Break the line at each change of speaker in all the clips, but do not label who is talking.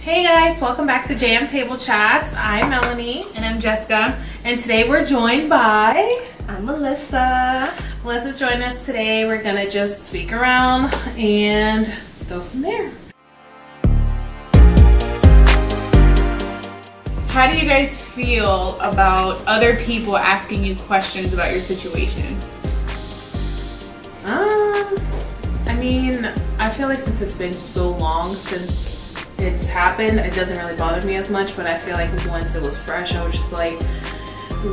Hey guys, welcome back to JM Table Chats. I'm Melanie.
And I'm Jessica.
And today we're joined by...
I'm Melissa.
Melissa's joining us today. We're gonna just speak around and go from there.
How do you guys feel about other people asking you questions about your situation?
I mean, I feel like since it's been so long since it's happened, it doesn't really bother me as much, but I feel like once it was fresh, I would just be like,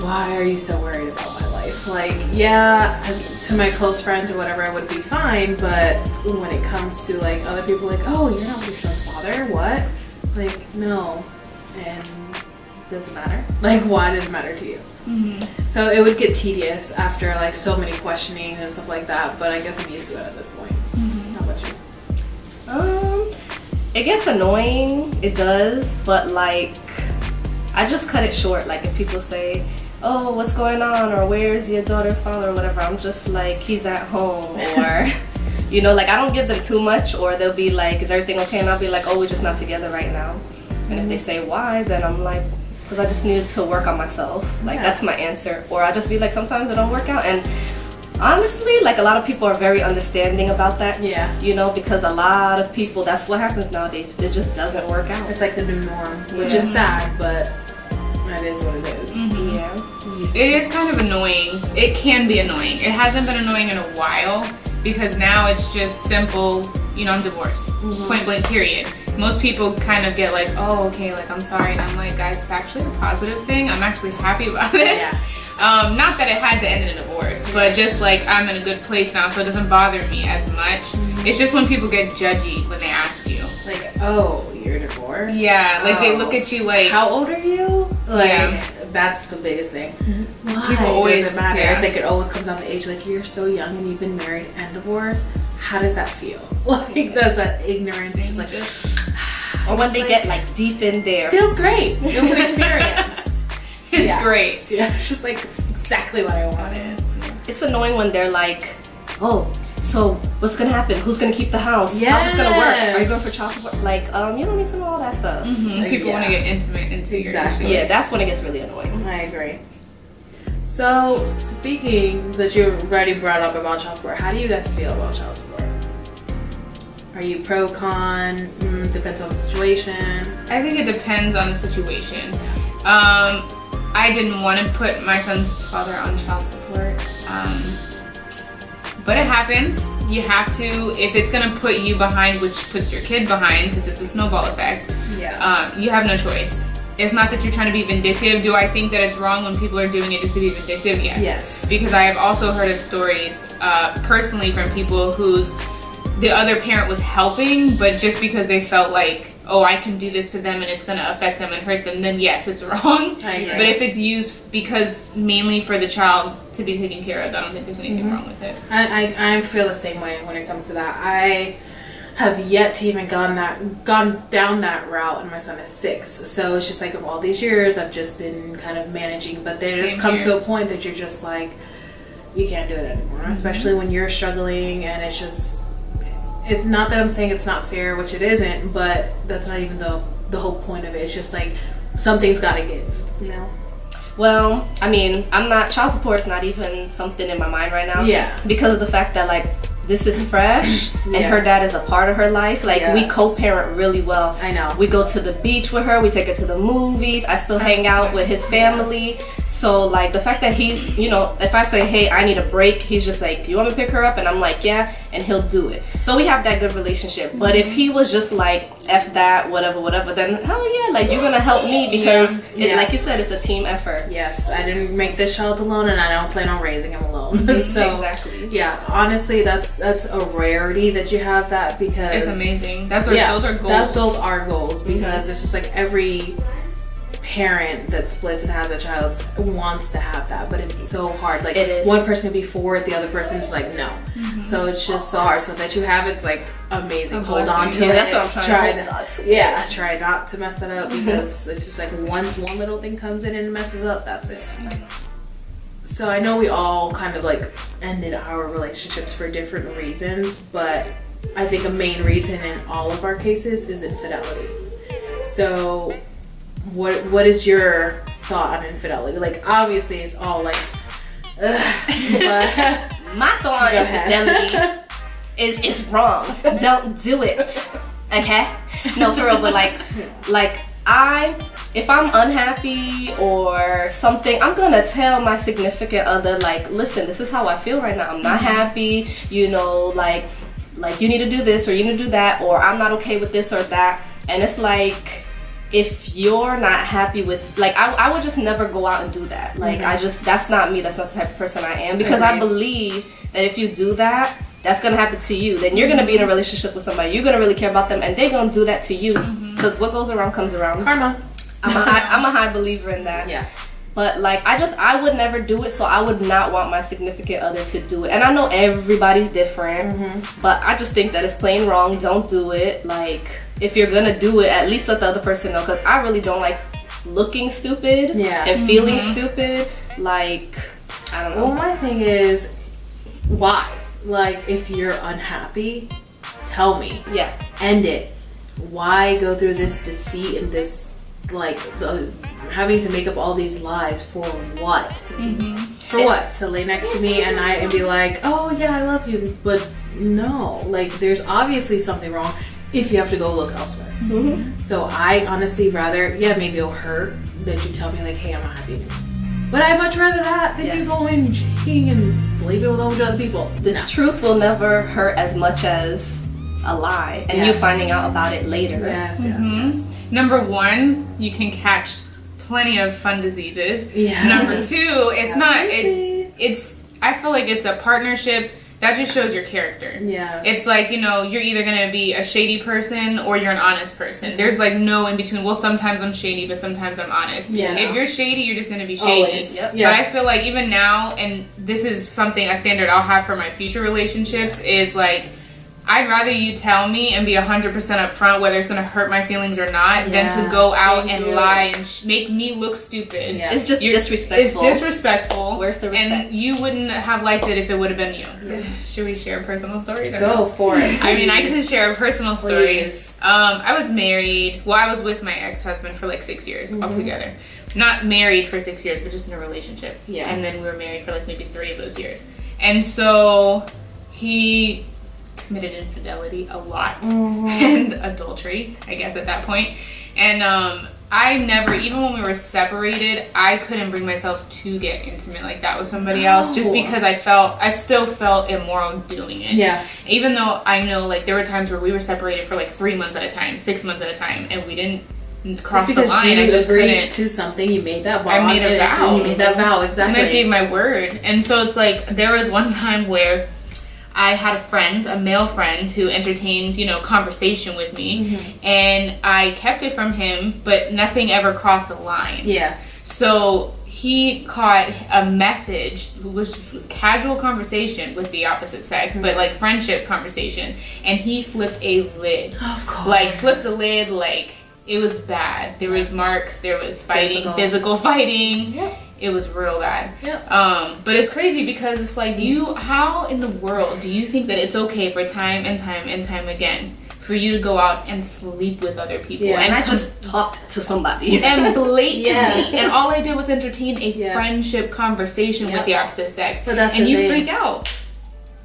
why are you so worried about my life? Like, yeah, to my close friends or whatever, I would be fine, but when it comes to like other people, like, oh, you're not your son's father? What? Like, no. And doesn't matter. Like, why does it matter to you? Mm-hmm. So it would get tedious after like so many questionings and stuff like that, but I guess I'm used to it at this point. Mm-hmm. How about you?
It gets annoying, it does, but like, I just cut it short. Like if people say, oh, what's going on, or where's your daughter's father, or whatever, I'm just like, he's at home, or you know, like I don't give them too much, or they'll be like, is everything okay? And I'll be like, oh, we're just not together right now. And if they say why, then I'm like, because I just needed to work on myself. Like that's my answer. Or I just be like, sometimes it don't work out. And honestly, like a lot of people are very understanding about that.
Yeah.
You know, because a lot of people, that's what happens nowadays. It just doesn't work out.
It's like the new norm, which is sad, but that is what it is.
Mm-hmm.
Yeah.
It is kind of annoying. It can be annoying. It hasn't been annoying in a while because now it's just simple, you know, I'm divorced. Mm-hmm. Point blank, period. Most people kind of get like, oh, okay, like I'm sorry. And I'm like, guys, it's actually a positive thing. I'm actually happy about it.
Yeah.
Not that it had to end in a divorce, but just like I'm in a good place now, so it doesn't bother me as much. Mm-hmm. It's just when people get judgy when they ask you.
Like, oh, you're divorced?
Yeah, like they look at you like,
how old are you? Like,
yeah.
That's the biggest thing. Mm-hmm. Why?
People always,
doesn't matter.
yeah.
It's like it always comes down to age. Like, you're so young and you've been married and divorced. How does that feel? Like, that's that ignorance. It's just like,
or when they get like deep in there.
Feels great. It was an experience.
It's great.
Yeah, it's just like, it's exactly what I wanted.
It's annoying when they're like, oh, so what's gonna happen? Who's gonna keep the house?
Yes.
How's this gonna work? Are you going for child support? Like, you don't need to know all that stuff.
Mm-hmm.
Like,
people want to get intimate into your issues.
Yeah, that's when it gets really annoying.
I agree. So, speaking that you already brought up about child support, how do you guys feel about child support? Are you pro, con? Depends on the situation.
I think it depends on the situation. I didn't want to put my son's father on child support, but it happens. You have to, if it's going to put you behind, which puts your kid behind, because it's a snowball effect.
Yes.
You have no choice. It's not that you're trying to be vindictive. Do I think that it's wrong when people are doing it just to be vindictive? Yes.
Yes.
Because I have also heard of stories personally from people the other parent was helping, but just because they felt like, oh, I can do this to them and it's going to affect them and hurt them, then yes, it's wrong.
I agree.
But if it's used because mainly for the child to be taken care of, I don't think there's anything wrong with it.
I feel the same way when it comes to that. I have yet to even gone down that route, and my son is 6. So it's just like, of all these years, I've just been kind of managing, but then it just comes to a point that you're just like, you can't do it anymore, especially when you're struggling, and it's just, it's not that I'm saying it's not fair, which it isn't, but that's not even the whole point of it. It's just like, something's got to give, you know?
Well, I mean, child support is not even something in my mind right now.
Yeah.
Because of the fact that like, this is fresh and her dad is a part of her life. Like we co-parent really well.
I know.
We go to the beach with her, we take her to the movies. I still hang out with his family. So like the fact that he's, you know, if I say, hey, I need a break, he's just like, you want me to pick her up? And I'm like, yeah, and he'll do it. So we have that good relationship. But if he was just like, F that, whatever, then hell yeah, like you're gonna help me because like you said, it's a team effort.
Yes, I didn't make this child alone, and I don't plan on raising him alone. So
exactly.
Yeah, honestly, that's a rarity that you have that, because
It's amazing. Those are goals.
Those are goals, because it's just like every parent that splits and has a child wants to have that, but it's so hard. Like,
it is.
One person can be for it, the other person is like no. So it's just so hard. So that you have it's like amazing. Hold on to it.
That's what I'm trying to hold on to.
Try not to mess that up, because it's just like once one little thing comes in and messes up, that's it. So I know we all kind of like ended our relationships for different reasons, but I think a main reason in all of our cases is infidelity. So what is your thought on infidelity? Like, obviously it's all like, ugh, but
my thought on infidelity is it's wrong. Don't do it. Okay? No, for real, but like if I'm unhappy or something, I'm gonna tell my significant other, like, listen, this is how I feel right now. I'm not happy, you know, like you need to do this or you need to do that, or I'm not okay with this or that. And it's like, if you're not happy with, like, I would just never go out and do that. Like, that's not me. That's not the type of person I am. Because I believe that if you do that, that's gonna happen to you. Then you're gonna be in a relationship with somebody. You're gonna really care about them, and they're gonna do that to you. Because what goes around comes around.
Karma.
I'm a high believer in that.
Yeah.
But like, I would never do it, so I would not want my significant other to do it. And I know everybody's different, but I just think that it's plain wrong. Don't do it. Like, if you're gonna do it, at least let the other person know, because I really don't like looking stupid and feeling stupid. Like, I don't know.
Well, my thing is, why? Like, if you're unhappy, tell me.
Yeah.
End it. Why go through this deceit and this, like, having to make up all these lies for what? For what? To lay next to me and be like, oh yeah, I love you, but no, like, there's obviously something wrong if you have to go look elsewhere. So I honestly rather, maybe it'll hurt that you tell me, like, hey, I'm not happy anymore. But I'd much rather that than you going cheating and sleeping with a bunch of other people.
The truth will never hurt as much as a lie, and you finding out about it later.
Yes.
Number one, you can catch plenty of fun diseases.
Yeah.
Number two, it's I feel like it's a partnership that just shows your character.
Yeah.
It's like, you know, you're either going to be a shady person or you're an honest person. There's like no in between. Well, sometimes I'm shady, but sometimes I'm honest.
Yeah.
If you're shady, you're just going to be shady.
Always. Yep.
But I feel like even now, and this is something, a standard I'll have for my future relationships, is like, I'd rather you tell me and be 100% upfront whether it's going to hurt my feelings or not than to go out and lie and make me look stupid.
Yeah.
It's just disrespectful.
It's disrespectful.
Where's the respect?
And you wouldn't have liked it if it would have been you. Yeah. Should we share personal stories?
Go for it.
I mean, I could share a personal story.
Please.
I was married. Well, I was with my ex-husband for like 6 years altogether. Not married for 6 years, but just in a relationship.
Yeah.
And then we were married for like maybe 3 of those years. And so he committed infidelity a lot and adultery, I guess, at that point. And I never, even when we were separated, I couldn't bring myself to get intimate like that with somebody else, just because I still felt immoral doing it.
Yeah.
Even though I know, like, there were times where we were separated for like 3 months at a time, 6 months at a time, and we didn't cross the line. I just couldn't.
To something, you made that vow.
I made a vow.
You made that vow, exactly.
And I gave my word. And so it's like, there was one time where I had a friend, a male friend, who entertained, you know, conversation with me, and I kept it from him, but nothing ever crossed the line.
Yeah.
So he caught a message, which was casual conversation with the opposite sex, but like friendship conversation, and he flipped a lid.
Of course.
Like, flipped a lid, like, it was bad. There was marks, there was fighting, physical fighting.
Yep.
It was real bad.
Yep.
But it's crazy because it's like, how in the world do you think that it's okay for time and time and time again for you to go out and sleep with other people?
Yeah.
And
I just talked to somebody.
And blatantly. And all I did was entertain a friendship conversation with the opposite sex.
But that's
and
the
you
thing.
freak out.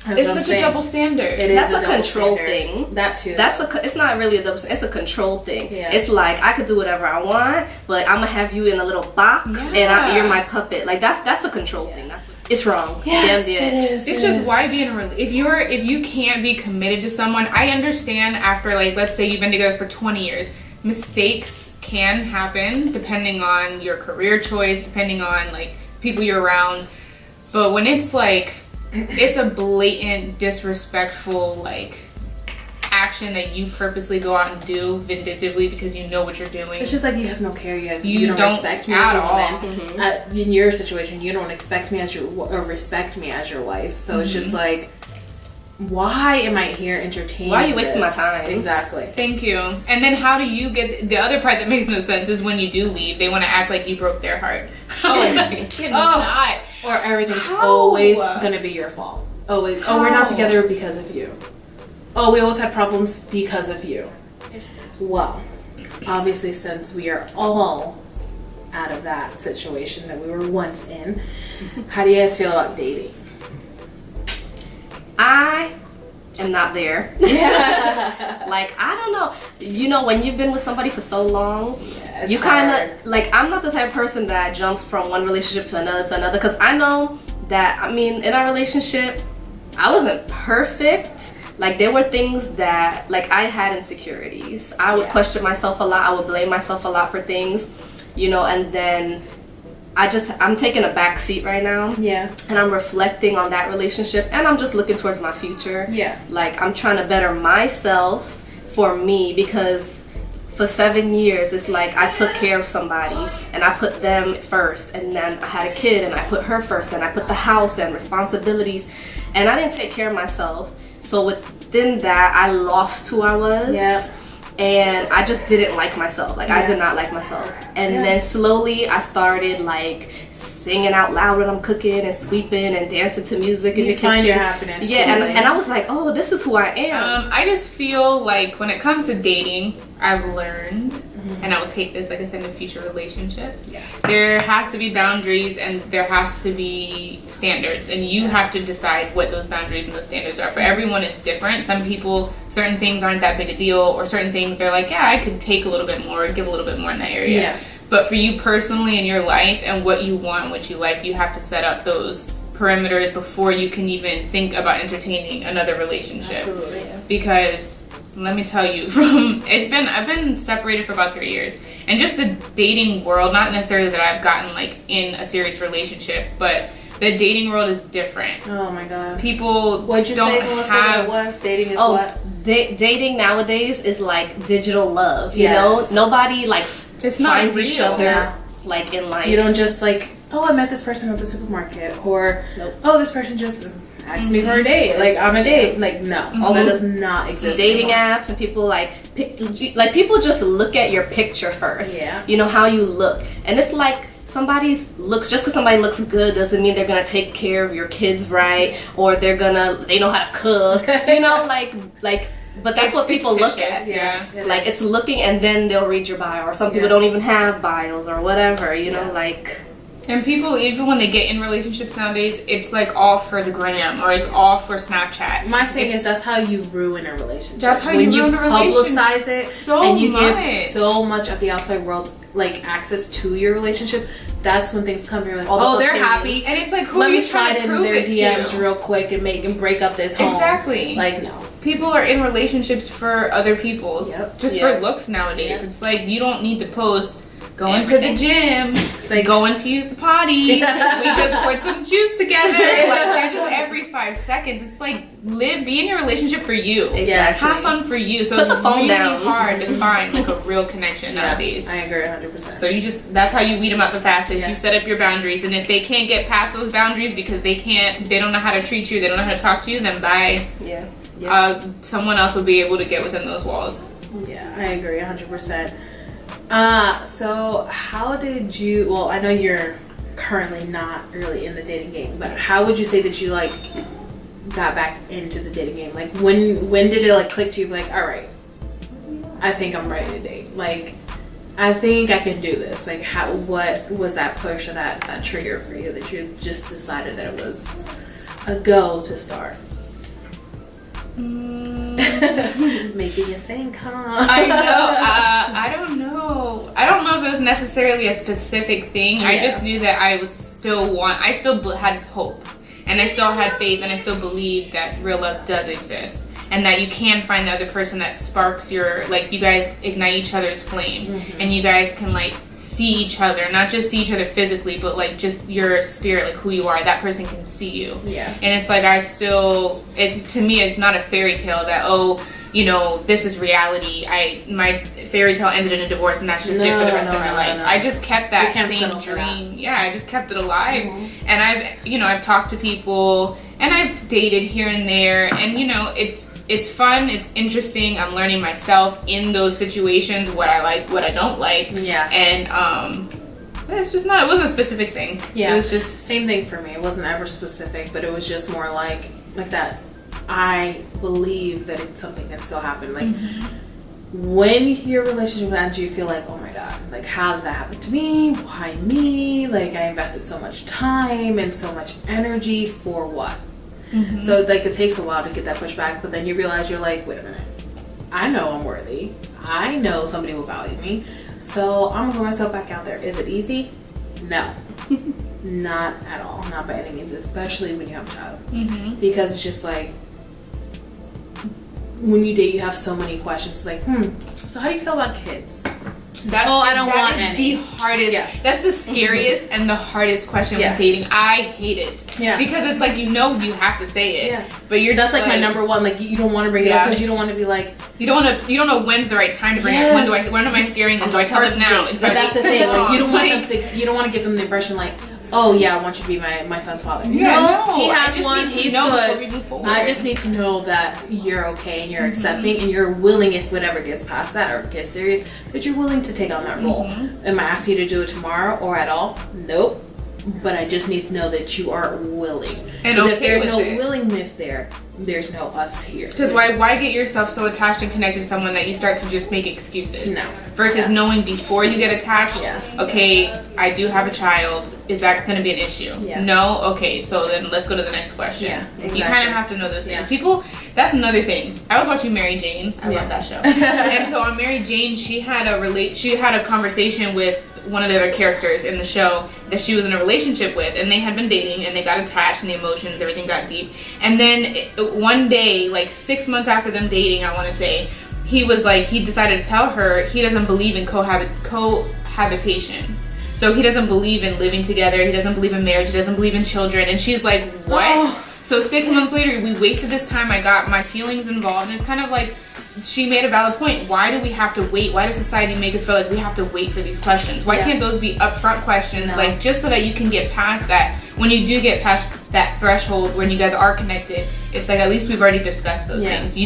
That's
It's such a double standard.
That's a control thing.
That too.
It's not really a double standard. It's a control thing.
Yeah.
It's like, I could do whatever I want, but I'm gonna have you in a little box, and you're my puppet. Like, that's a control thing. It's wrong.
Yes,
Damn
it is.
It's just, why be in a relationship? If you can't be committed to someone, I understand after, like, let's say you've been together for 20 years, mistakes can happen depending on your career choice, depending on, like, people you're around. But when it's like, it's a blatant, disrespectful, like, action that you purposely go out and do vindictively because you know what you're doing.
It's just like, you have no care.
You
don't respect me
at
as a
all.
woman. In your situation, you don't expect me as or respect me as your wife. So it's just like, why am I here entertaining?
Why are you wasting
this?
my time?
Exactly.
Thank you. And then how do you get the other part that makes no sense is when you do leave, they want to act like you broke their heart.
Oh, or everything's always gonna be your fault. Always. Oh, we're not together because of you. Oh, we always had problems because of you. Well, obviously, since we are all out of that situation that we were once in, how do you guys feel about dating?
I am not there. Like, I don't know. You know, when you've been with somebody for so long, you kind of, like, I'm not the type of person that jumps from one relationship to another, because I know that, I mean, in our relationship, I wasn't perfect. Like, there were things that, like, I had insecurities. I would question myself a lot. I would blame myself a lot for things, you know, and then I'm taking a back seat right now.
Yeah.
And I'm reflecting on that relationship, and I'm just looking towards my future.
Yeah.
Like, I'm trying to better myself for me, because for 7 years, it's like I took care of somebody and I put them first, and then I had a kid and I put her first, and I put the house and responsibilities, and I didn't take care of myself. So within that, I lost who I was.
Yeah.
And I just didn't like myself. Like, I did not like myself. And then slowly I started, like, singing out loud when I'm cooking and sweeping and dancing to music in the kitchen.
You find your happiness.
Yeah, and I was like, oh, this is who I am.
I just feel like when it comes to dating, I've learned, and I will take this, like I said, in future relationships.
Yeah.
There has to be boundaries and there has to be standards, and you have to decide what those boundaries and those standards are. For everyone, it's different. Some people, certain things aren't that big a deal, or certain things they're like, yeah, I could take a little bit more, give a little bit more in that area.
Yeah.
But for you personally in your life and what you want, what you like, you have to set up those perimeters before you can even think about entertaining another relationship.
Absolutely. Yeah.
Because let me tell you, I've been separated for about 3 years, and just the dating world, not necessarily that I've gotten like in a serious relationship, but the dating world is different.
Oh my god.
People
What'd you
don't
say, Melissa,
have.
that it was? Dating is what?
Dating nowadays is like digital love. You
Yes.
know, nobody like
It's not
finds each
real.
other
Yeah.
like in life.
You don't just like, oh, I met this person at the supermarket, or
Nope.
oh, this person just asked me for a date, like on a date. Like, no, all that does not exist.
dating
anymore.
apps, and people like people just look at your picture first.
Yeah.
You know how you look, and it's like somebody's looks. Just because somebody looks good doesn't mean they're gonna take care of your kids right, or they know how to cook. You know, like. But that's
It's
what people look
fictitious,
at.
yeah.
Like, it's looking, and then they'll read your bio, or some people don't even have bios or whatever. You know, like.
And people, even when they get in relationships nowadays, it's like all for the gram, or it's all for Snapchat.
My thing is, that's how you ruin a relationship.
That's how
when
you ruin a relationship.
publicize it
So
and you
much.
give so much of the outside world like access to your relationship. That's when things come to you like,
All the
oh, they're
opinions.
happy,
And it's like, who
let
are
me
you trying
slide
to
in
prove
their
it
DMs
to?
real quick and break up this home.
Exactly.
Like, no.
People are in relationships for other people's, just
Yeah.
for looks nowadays.
Yeah.
It's like, you don't need to post going to the gym,
like-
going to use the potty, we just poured some juice together. Like, they're just every 5 seconds. It's like, be in your relationship for you.
Yes.
Have fun for you. So
Put
it's
the phone
really
down.
hard to find like a real connection nowadays.
I agree 100%.
So that's how you weed them out the fastest.
Yeah.
You set up your boundaries, and if they can't get past those boundaries because they don't know how to treat you, they don't know how to talk to you, then bye.
Yeah.
Someone else will be able to get within those walls.
Yeah, I agree 100%. So how did you, well, I know you're currently not really in the dating game, but how would you say that you like got back into the dating game? Like, when did it like click to you, like, all right, I think I'm ready to date. Like, I think I can do this. Like, what was that push or that trigger for you that you just decided that it was a go to start? Maybe you think, huh?
I know. I don't know. I don't know if it was necessarily a specific thing. I just knew that I still had hope, and I still had faith, and I still believed that real love does exist, and that you can find the other person that sparks your, like, you guys ignite each other's flame, and you guys can like see each other, not just see each other physically, but like just your spirit, like who you are. That person can see you.
Yeah.
And it's like, to me, it's not a fairy tale that, oh, you know, this is reality. My fairy tale ended in a divorce, and that's just it for the rest of my life. I just kept that same dream. Yeah, I just kept it alive. And I've talked to people, and I've dated here and there, and you know, it's fun, it's interesting. I'm learning myself in those situations, what I like, what I don't like.
Yeah.
And it wasn't a specific thing.
Yeah.
It was just
same thing for me. It wasn't ever specific, but it was just more like that. I believe that it's something that still happened. Like, when your relationship ends, you feel like, oh my god, like how did that happen to me? Why me? Like I invested so much time and so much energy for what? So like it takes a while to get that pushback, but then you realize you're like, wait a minute, I know I'm worthy. I know somebody will value me, so I'm gonna put myself back out there. Is it easy? No. Not at all. Not by any means, especially when you have a child. Because it's just like, when you date, you have so many questions. It's like, so how do you feel about kids? I don't want any.
The hardest.
Yeah.
That's the scariest and the hardest question with dating. I hate it.
Yeah.
Because it's like, you have to say it.
Yeah.
But
that's like my number one. Like you don't want to bring it up because you don't want to be like,
you don't know when's the right time to bring it. When am I scaring them? Do I tell them now?
But that's the thing. Like you don't want them to. You don't want to give them the impression like, oh yeah, I want you to be my son's father.
Yeah, no,
he has one. He's good. I just
just
need to know that you're okay and you're accepting and you're willing, if whatever gets past that or gets serious, that you're willing to take on that role. Am I asking you to do it tomorrow or at all? Nope. But I just need to know that you are willing.
And
because if there's no willingness there, there's no us here.
Because why get yourself so attached and connected to someone that you start to just make excuses?
No.
Versus knowing before you get attached, okay, I do have a child. Is that going to be an issue?
Yeah.
No? Okay, so then let's go to the next question.
Yeah, exactly.
You kind of have to know those things. People, that's another thing. I was watching Mary Jane. I love that show. And so on Mary Jane, she had a conversation with one of the other characters in the show that she was in a relationship with, and they had been dating and they got attached and the emotions, everything got deep. And then one day, like 6 months after them dating, I want to say, he decided to tell her he doesn't believe in cohabitation. So he doesn't believe in living together, he doesn't believe in marriage, he doesn't believe in children. And she's like, what? Oh. So 6 months later, we wasted this time, I got my feelings involved, and it's kind of like, she made a valid point. Why do we have to wait? Why does society make us feel like we have to wait for these questions? Why can't those be upfront questions? Like, just so that you can get past that. When you do get past that threshold, when you guys are connected, it's like, at least we've already discussed those things.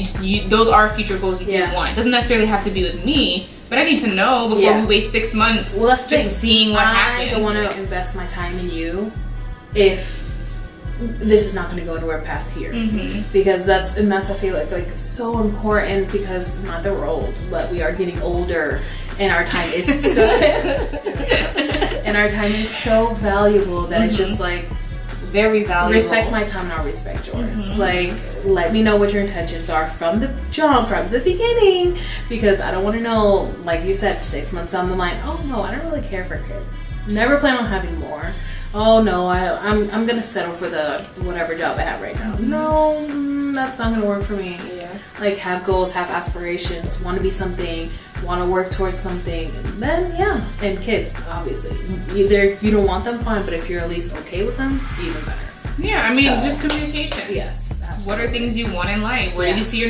Those are future goals you do want. It doesn't necessarily have to be with me, but I need to know before we waste 6 months just seeing what happens.
I don't want to invest my time in you if this is not going to go anywhere past here. Because that's I feel like so important, because not that we're old, but we are getting older, and our time is so valuable that it's just like,
very valuable.
Respect my time and I'll respect yours. Like, let me know what your intentions are from the jump, from the beginning, because I don't want to know, like you said, 6 months down the line, oh no, I don't really care for kids, never plan on having more. Oh no, I'm gonna settle for the whatever job I have right now. No, that's not gonna work for me. Like, have goals, have aspirations, want to be something, want to work towards something, and then and kids, obviously. Either if you don't want them, fine, but if you're at least okay with them, even better.
Yeah, I mean, just communication.
Yes. Absolutely.
What are things you want in life? Where do you see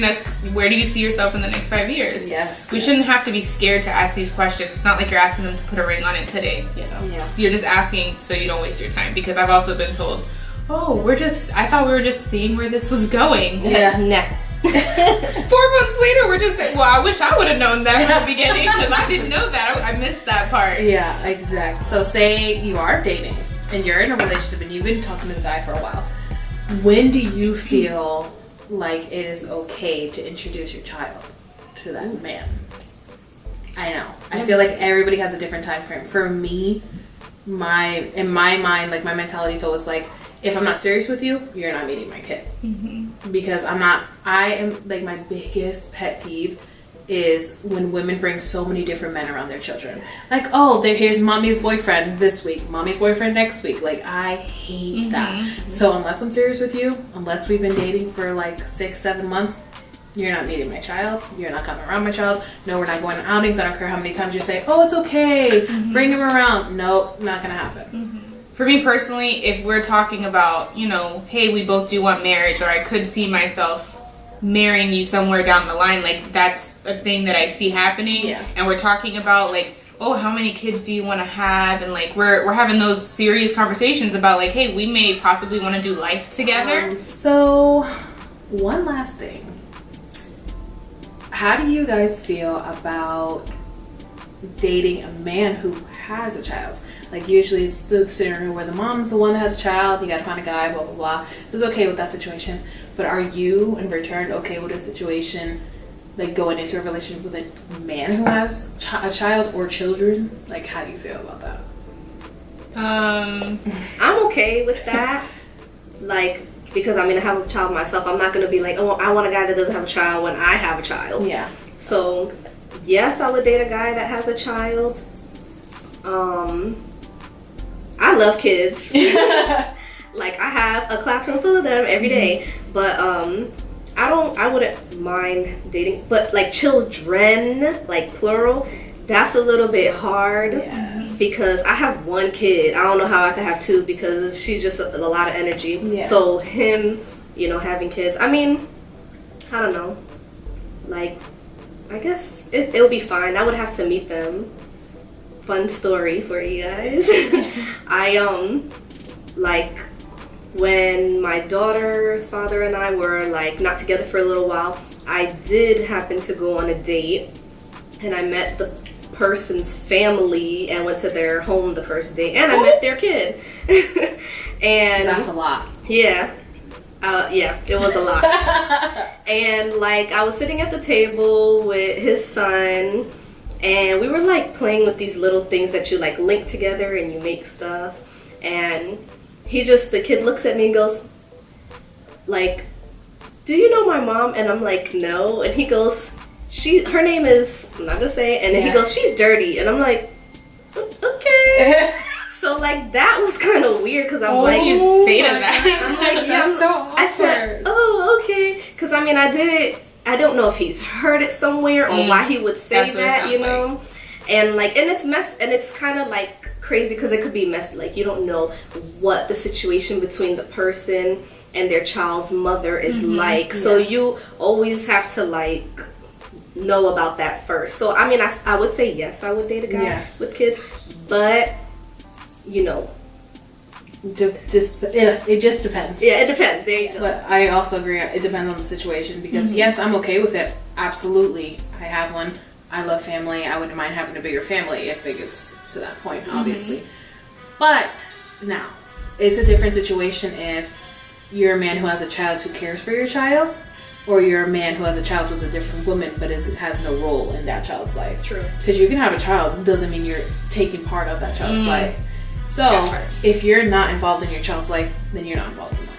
where do you see yourself in the next 5 years? We shouldn't have to be scared to ask these questions. It's not like you're asking them to put a ring on it today, you know. You're just asking so you don't waste your time, because I've also been told, oh, I thought we were just seeing where this was going.
Nah.
4 months later, we're just saying, well, I wish I would have known that from the beginning, because I didn't know that. I missed that part.
Yeah, exactly. So say you are dating and you're in a relationship and you've been talking to the guy for a while. When do you feel like it is okay to introduce your child to that man? I know. I feel like everybody has a different time frame. For me, in my mind, like my mentality is always like, if I'm not serious with you, you're not meeting my kid. Because I am like, my biggest pet peeve is when women bring so many different men around their children. Like, oh, here's mommy's boyfriend this week, mommy's boyfriend next week. Like, I hate that. So unless I'm serious with you, unless we've been dating for like 6-7 months, you're not meeting my child. You're not coming around my child. No, we're not going on outings. I don't care how many times you say, oh, it's okay, bring him around. Nope, not gonna happen.
For me personally, if we're talking about, you know, hey, we both do want marriage, or I could see myself marrying you somewhere down the line, like, that's a thing that I see happening. And we're talking about, like, oh, how many kids do you want to have? And, like, we're having those serious conversations about, like, hey, we may possibly want to do life together.
So, one last thing. How do you guys feel about dating a man who has a child? Like, usually it's the scenario where the mom's the one that has a child, you gotta find a guy, blah, blah, blah. Who's okay with that situation. But are you, in return, okay with a situation like going into a relationship with a man who has a child or children? Like, how do you feel about that?
I'm okay with that. Like, because I mean, I have a child myself. I'm not gonna be like, oh, I want a guy that doesn't have a child when I have a child.
Yeah.
So, yes, I would date a guy that has a child. I love kids. Like, I have a classroom full of them every day. But I wouldn't mind dating. But like children, like plural, that's a little bit hard.
Yes.
Because I have one kid. I don't know how I could have two because she's just a lot of energy.
Yeah.
So him, you know, having kids. I mean, I don't know. Like, I guess it would be fine. I would have to meet them. Fun story for you guys. Like when my daughter's father and I were like not together for a little while, I did happen to go on a date, and I met the person's family and went to their home the first day, and I met their kid. And
that's a lot.
Yeah. Yeah, it was a lot. And like I was sitting at the table with his son, and we were like playing with these little things that you like link together and you make stuff. And the kid looks at me and goes, like, do you know my mom? And I'm like, no. And he goes, her name is, I'm not gonna say it. And then he goes, she's dirty. And I'm like, okay. So like that was kind of weird because I'm like,
you say to that?
I'm like, yeah,
that's so awkward.
I said, oh, okay. Because I mean, I don't know if he's heard it somewhere or why he would say that, you know? Like. And like, and it's kind of like crazy because it could be messy. Like, you don't know what the situation between the person and their child's mother is like. Yeah. So you always have to like know about that first. So I mean, I would say yes, I would date a guy with kids, but you know,
it just depends.
Yeah, it depends. There you go.
But I also agree. It depends on the situation because yes, I'm okay with it. Absolutely, I have one. I love family. I wouldn't mind having a bigger family if it gets to that point, obviously. But now, it's a different situation if you're a man who has a child who cares for your child, or you're a man who has a child who's a different woman but has no role in that child's life. True. Because you can have a child, it doesn't mean you're taking part of that child's life. So, if you're not involved in your child's life, then you're not involved in mine.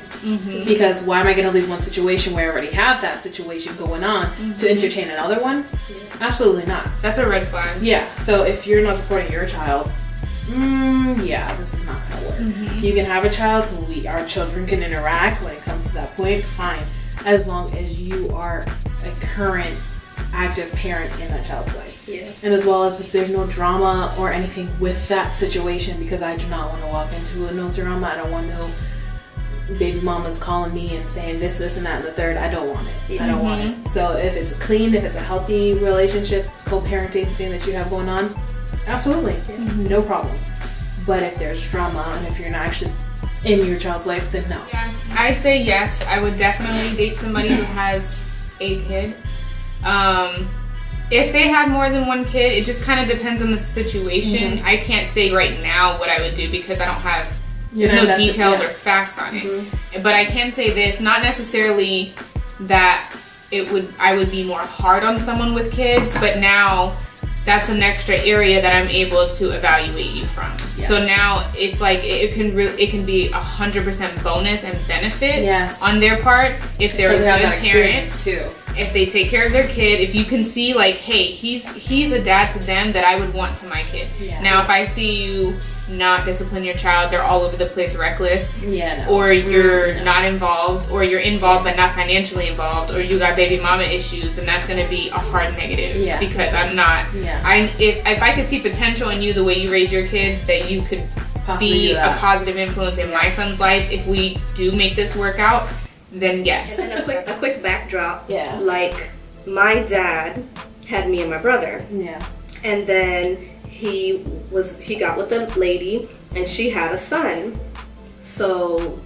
Because why am I going to leave one situation where I already have that situation going on to entertain another one? Yeah. Absolutely not.
That's a red flag.
Yeah. So if you're not supporting your child, this is not going to work. You can have a child so our children can interact when it comes to that point, fine. As long as you are a current active parent in that child's life. Yeah. And as well as if there's no drama or anything with that situation, because I do not want to walk into a no drama. I don't want no baby mama's calling me and saying this, and that, and the third. I don't want it. I don't want it. So if it's clean, if it's a healthy relationship, co-parenting thing that you have going on, absolutely, no problem. But if there's drama and if you're not actually in your child's life, then no.
Yeah, I'd say yes. I would definitely date somebody who has a kid. If they have more than one kid, it just kind of depends on the situation. I can't say right now what I would do because I don't have there's no details or facts on it. But I can say this, not necessarily that I would be more hard on someone with kids, but now that's an extra area that I'm able to evaluate you from. Yes. So now it's like it can be 100% bonus and benefit on their part if they're a good parent too. If they take care of their kid, if you can see like, hey, he's a dad to them that I would want to my kid. Yeah. Now if I see you not discipline your child, they're all over the place reckless, or you're not involved, or you're involved but not financially involved, or you got baby mama issues, then that's going to be a hard negative because I'm not if I could see potential in you the way you raise your kid, that you could be a positive influence in my son's life. If we do make this work out, then yes.
And a quick backdrop, like my dad had me and my brother, and then he got with a lady and she had a son. So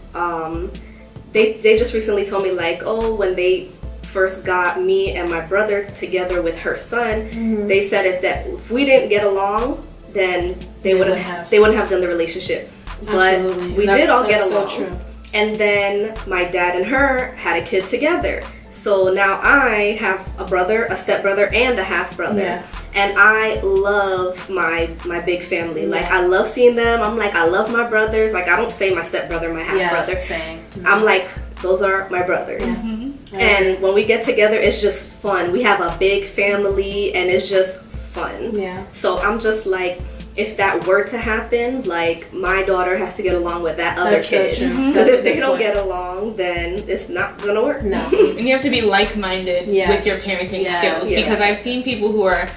they just recently told me like, oh, when they first got me and my brother together with her son, they said if we didn't get along, then they wouldn't have done the relationship.
Absolutely.
But we did all get along.
So true.
And then my dad and her had a kid together. So now I have a brother, a stepbrother, and a half brother.
Yeah.
And I love my big family.
Yeah.
Like, I love seeing them. I'm like, I love my brothers. Like, I don't say my stepbrother, my half brother.
Same.
I'm like, those are my brothers.
Yeah.
And when we get together, it's just fun. We have a big family, and it's just fun.
Yeah.
So I'm just like, if that were to happen, like, my daughter has to get along with that other kid.
So true.
Because if they
Good
don't
point.
get along, then it's not gonna work.
No.
And you have to be like-minded
Yes.
with your parenting
Yes.
skills.
Yes.
Because I've seen people who are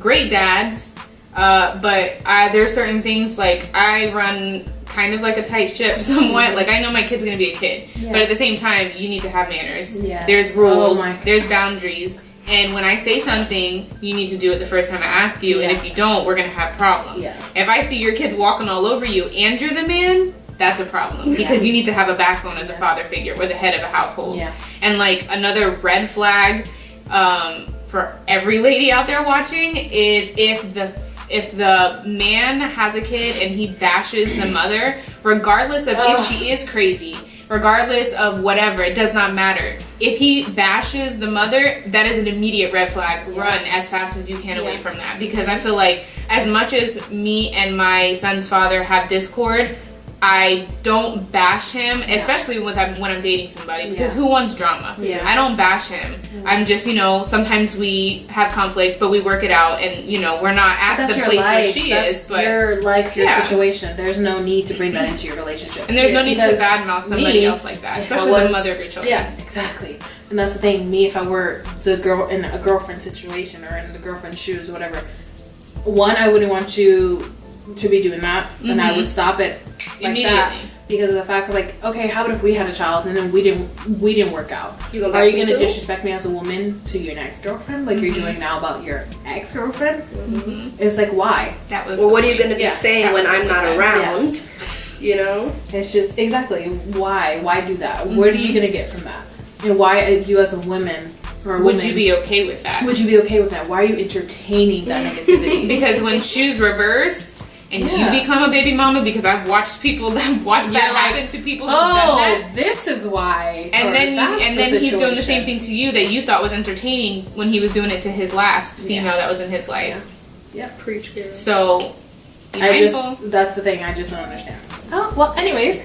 great dads, but there's certain things, like, I run kind of like a tight ship somewhat. Like, I know my kid's gonna be a kid, but at the same time, you need to have manners.
Yes.
There's rules,
Oh my
there's boundaries. And when I say something, you need to do it the first time I ask you. And if you don't, we're gonna have problems.
Yeah.
If I see your kids walking all over you and you're the man, that's a problem. Because you need to have a backbone as a father figure or the head of a household.
Yeah.
And like another red flag for every lady out there watching is if the man has a kid and he bashes the mother, regardless of if she is crazy, regardless of whatever, it does not matter. If he bashes the mother, that is an immediate red flag. Run as fast as you can away from that. Because I feel like as much as me and my son's father have discord, I don't bash him, especially when I'm dating somebody, because who wants drama?
Yeah.
I don't bash him. I'm just, sometimes we have conflict, but we work it out, and, we're not at
That's
the
your
place where
life.
she
That's
is. But
your life, your
Yeah.
situation. There's no need to bring that into your relationship.
And there's no need to
Because
badmouth somebody
me,
else like that,
if I
especially the
was-
mother of your children.
Yeah, exactly. And that's the thing. Me, if I were the girl in a girlfriend situation or in the girlfriend's shoes or whatever, one, I wouldn't want you to be doing that, and I would stop it like
Immediately.
that. Because of the fact of like, okay, how about if we had a child and then we didn't work out?
You gonna
Are
bash
you
me
gonna
too?
disrespect me as a woman to your next girlfriend like you're doing now about your ex girlfriend? It's like, why?
That was.
Well,
the
what are you
point.
going to be
Yeah,
saying
that
when
was
I'm
what
not
we said.
around?
Yes.
You know?
It's just exactly why? Why do that? What are you gonna get from that? And why, if you as a woman or a
Would
woman,
you be okay with that?
would you be okay with that? Why are you entertaining that negativity?
Because when shoes reverse and
Yeah.
you become a baby mama, because I've watched people that watch that
You're like,
happen to people who've done that.
oh, this is why.
And
Or
then
that's
he's doing the same
situation.
thing to you that you thought was entertaining when he was doing it to his last female that was in his life.
Yeah, preach, girl.
So be
I
mindful.
that's the thing. I just don't understand. Oh, well, anyways,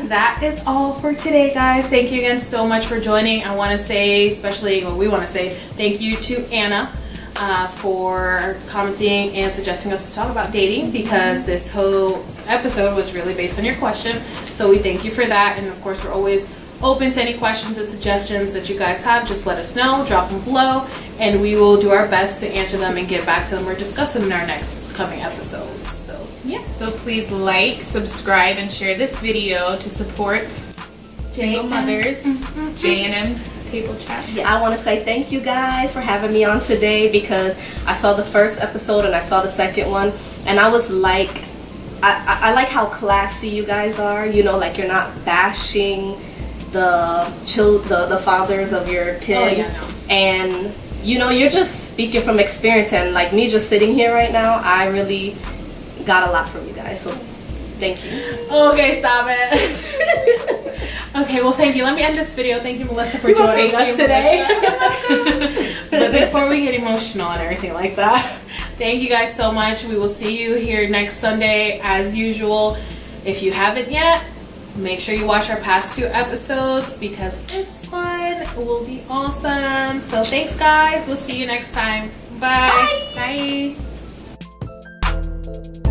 that is all for today, guys. Thank you again so much for joining. I want to say, we want to say thank you to Anna for commenting and suggesting us to talk about dating, because this whole episode was really based on your question. So we thank you for that. And of course, we're always open to any questions and suggestions that you guys have. Just let us know, drop them below, and we will do our best to answer them and get back to them or discuss them in our next coming episodes. So yeah.
So please like, subscribe, and share this video to support single mothers. J&M Table Chat.
I want to say thank you guys for having me on today, because I saw the first episode and I saw the second one, and I was like, I like how classy you guys are. Like, you're not bashing the fathers of your kid.
Oh, yeah, no.
And you're just speaking from experience, and like me just sitting here right now, I really got a lot from you guys. So thank you.
Okay, stop it. Okay, well, thank you. Let me end this video. Thank you, Melissa, for joining us today. But before we get emotional and everything like that, thank you guys so much. We will see you here next Sunday as usual. If you haven't yet, make sure you watch our past 2 episodes, because this one will be awesome. So thanks, guys. We'll see you next time. Bye.
Bye.